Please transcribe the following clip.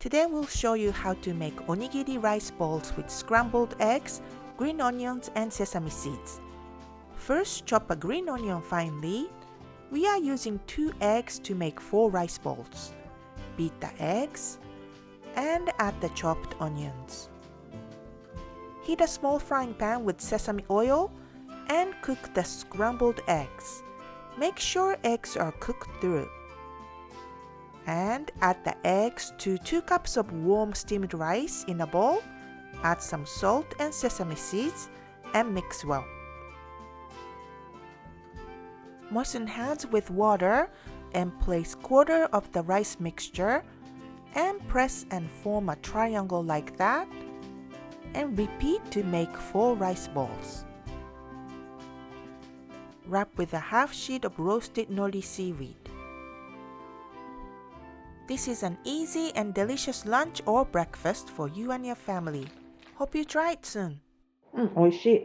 Today we'll show you how to make onigiri rice balls with scrambled eggs, green onions, and sesame seeds. First, chop a green onion finely. We are using 2 eggs to make 4 rice balls. Beat the eggs and add the chopped onions. Heat a small frying pan with sesame oil and cook the scrambled eggs. Make sure eggs are cooked through. And add the eggs to 2 cups of warm steamed rice in a bowl. Add some salt and sesame seeds and mix well. Moisten hands with water and place quarter of the rice mixture and press and form a triangle like that, and repeat to make 4 rice balls. Wrap with a half sheet of roasted nori seaweed. This is an easy and delicious lunch or breakfast for you and your family. Hope you try it soon. 美味しい。